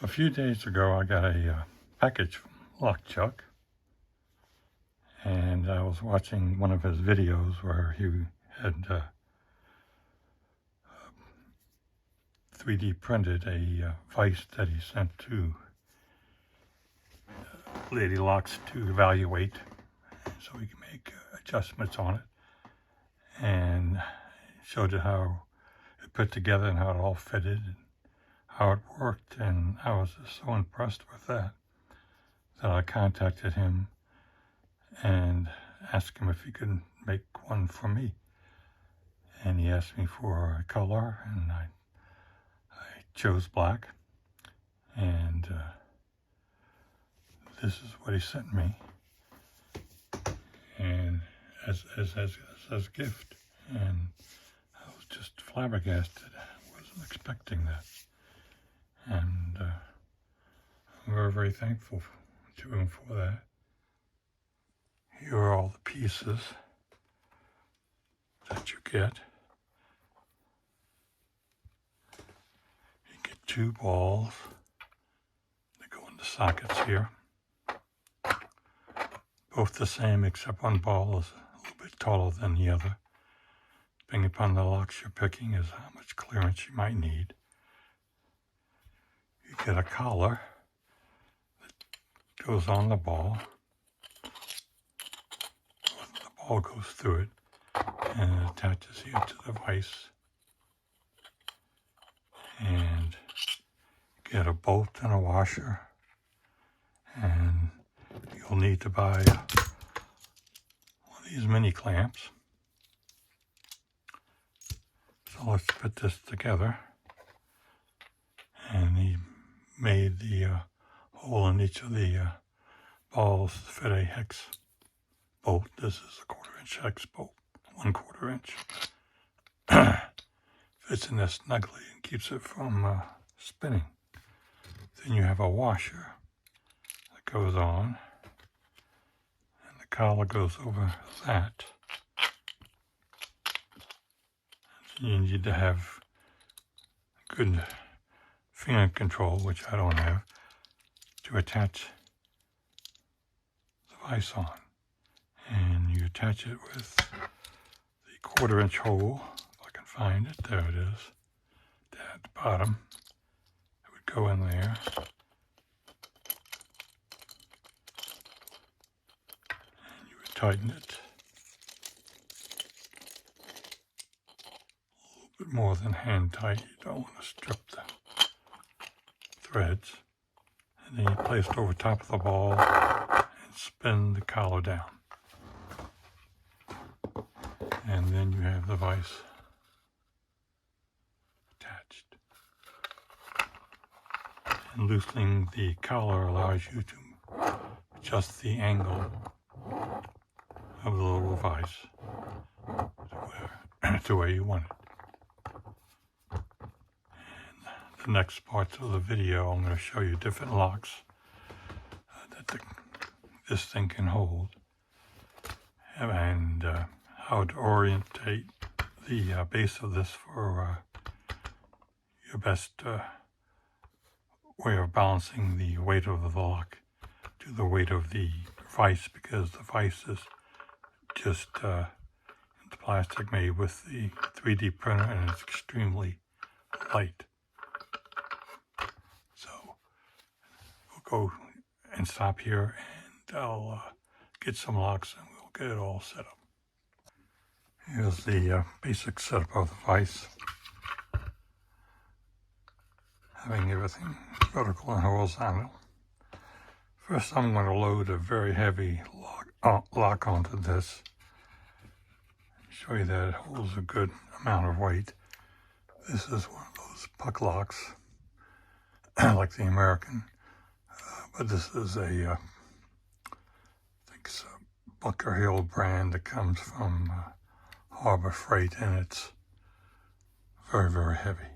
A few days ago, I got a package from LockChuck, and I was watching one of his videos where he had 3D printed a vise that he sent to Lady Locks to evaluate so he can make adjustments on it, and showed it how it put together and how it all fitted and how it worked. And I was just so impressed with that I contacted him and asked him if he could make one for me. And he asked me for a color, and I chose black. And this is what he sent me, and as a gift. And I was just flabbergasted. I wasn't expecting that, and I'm very, very thankful to him for that. Here are all the pieces that you get. You get 2 balls that go in the sockets here. Both the same, except one ball is a little bit taller than the other. Depending upon the locks you're picking is how much clearance you might need. You get a collar that goes on the ball. The ball goes through it, and it attaches here to the vise. And you get a bolt and a washer, and you'll need to buy one of these mini clamps. So let's put this together. And he made the hole in each of the balls to fit a hex bolt. This is a 1/4 inch hex bolt, 1/4 inch. Fits in there snugly and keeps it from spinning. Then you have a washer that goes on, and the collar goes over that. You need to have good finger control, which I don't have, to attach the vise on. And you attach it with the 1/4 inch hole, if I can find it. There it is, down at the bottom. It would go in there. And you would tighten it. A little bit more than hand tight. You don't want to strip the threads. And then you place it over top of the ball and spin the collar down. And then you have the vise attached. And loosening the collar allows you to adjust the angle of the little vise to where you want it. The next parts of the video, I'm going to show you different locks that this thing can hold, and how to orientate the base of this for your best way of balancing the weight of the lock to the weight of the vise, because the vise is just the plastic made with the 3D printer, and it's extremely light. Go and stop here, and I'll get some locks and we'll get it all set up. Here's the basic setup of the vise. Having everything vertical and horizontal. First, I'm going to load a very heavy lock onto this. Show you that it holds a good amount of weight. This is one of those puck locks, like the American. But this is I think it's a Bunker Hill brand that comes from Harbor Freight, and it's very, very heavy.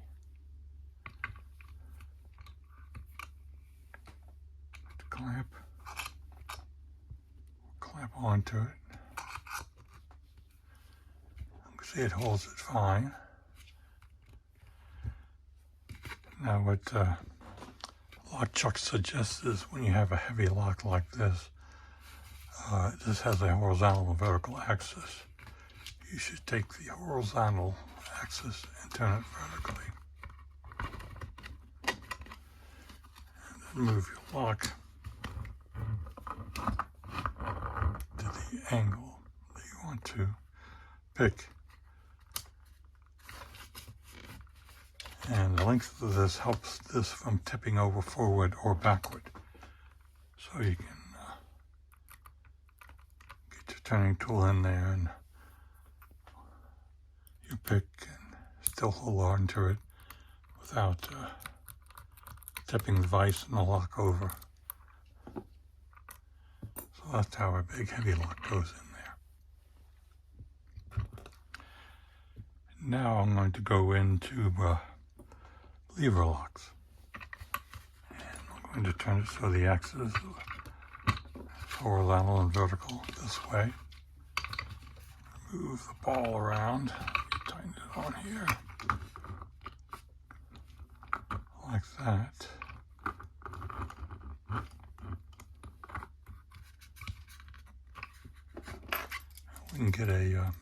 Clamp onto it. You can see it holds it fine. Now what LockChuck suggests is when you have a heavy lock like this, this has a horizontal and vertical axis. You should take the horizontal axis and turn it vertically. And then move your lock to the angle that you want to pick. And the length of this helps this from tipping over forward or backward. So you can get your turning tool in there and you pick and still hold on to it without tipping the vise and the lock over. So that's how a big heavy lock goes in there. Now I'm going to go into lever locks. And I'm going to turn it so the axis is horizontal and vertical this way. Move the ball around, tighten it on here, like that. We can get a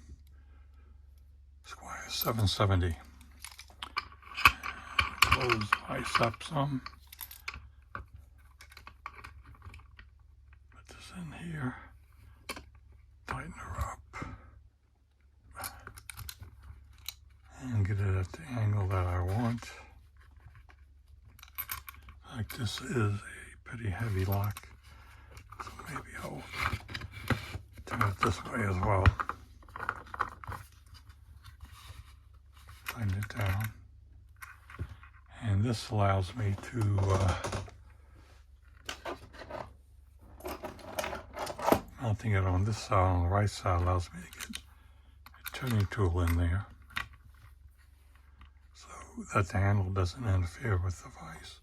Squire 770. Close the vise up some. Put this in here. Tighten her up. And get it at the angle that I want. Like this is a pretty heavy lock. So maybe I'll turn it this way as well. Tighten it down. And this allows me to mounting it on this side, on the right side, allows me to get a turning tool in there so that the handle doesn't interfere with the vise.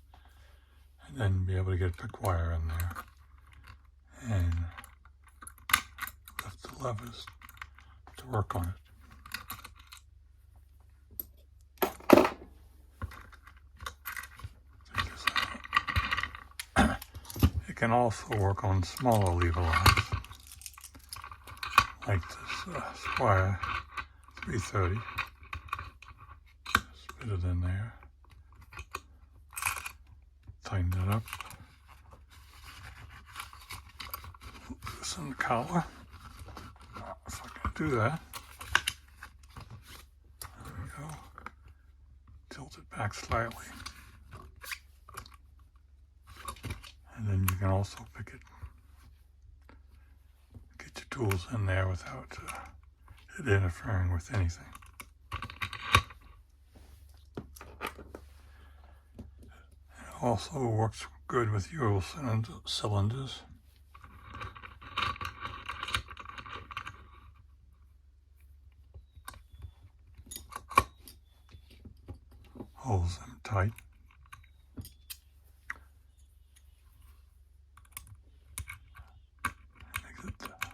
And then be able to get a pick wire in there and lift the levers to work on it. It can also work on smaller lever locks, like this Squire 330. Just fit it in there, tighten it up, loosen the collar, if I can do that. There we go. Tilt it back slightly. And then you can also pick it, get your tools in there without it interfering with anything. It also works good with Euro cylinders. Holds them tight.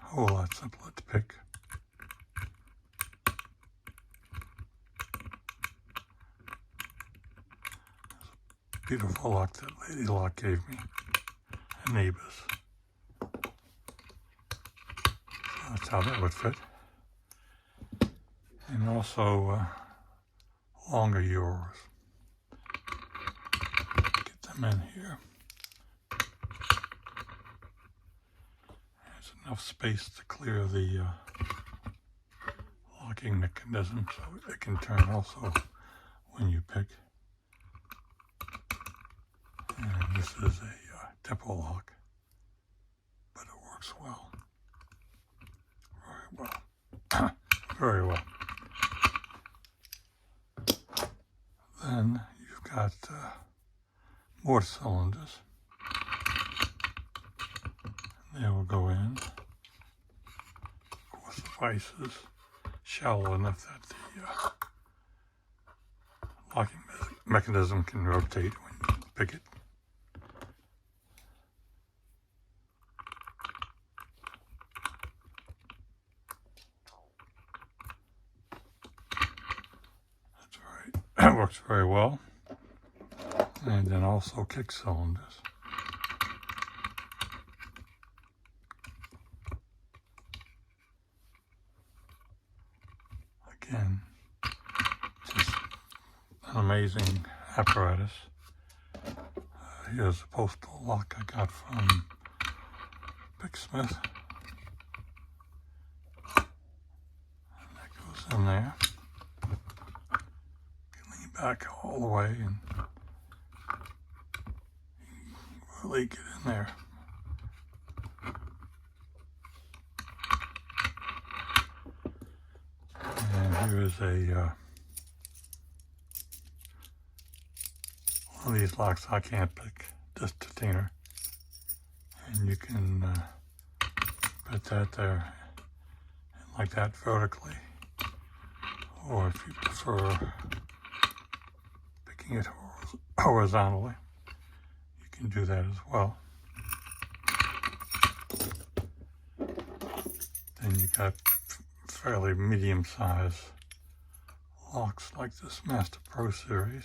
A whole lot simpler to pick. Beautiful lock that Lady Lock gave me at Neighbors. So that's how that would fit. And also longer Euros. Get them in here. There's enough space to clear the locking mechanism so it can turn also when you pick. And this is a depot lock, but it works well. Very well. Very well. Then you've got more cylinders. And they will go in. Of course, the vise is shallow enough that the locking mechanism can rotate when you pick it. That works very well. and then also kick cylinders. Again, just an amazing apparatus. Here's a postal lock I got from Smith. And that goes in there. You can lean back all the way and really get in there. And here's a one of these locks I can't pick, just detainer. And you can put that there like that vertically, or if you prefer picking it horizontally, you can do that as well. Then you got fairly medium-sized locks like this Master Pro series.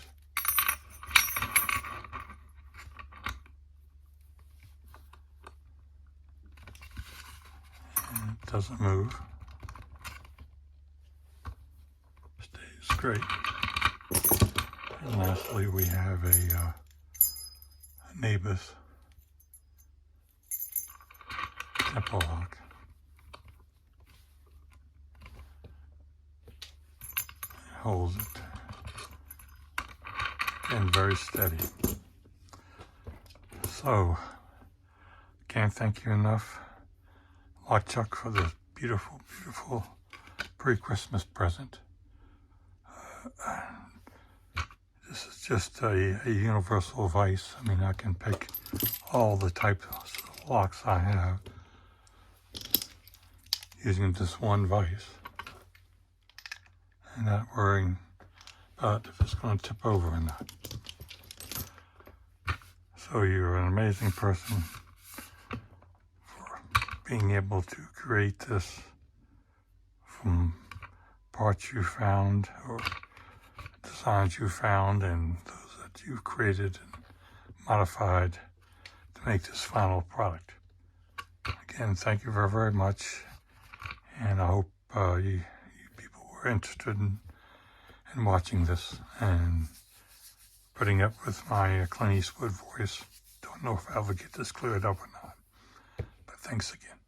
And it doesn't move. Stays straight. And lastly, we have a Nabis tempo lock. It holds it. And very steady. So, can't thank you enough, LockChuck, for this beautiful, beautiful pre-Christmas present. This is just a universal vise. I mean, I can pick all the types of locks I have using just one vise and not worrying about if it's going to tip over or not. So you're an amazing person for being able to create this from parts you found or designs you found and those that you've created and modified to make this final product. Again, thank you very, very much, and I hope you people were interested in watching this and putting up with my Clint Eastwood voice. Don't know if I'll ever get this cleared up or not, but thanks again.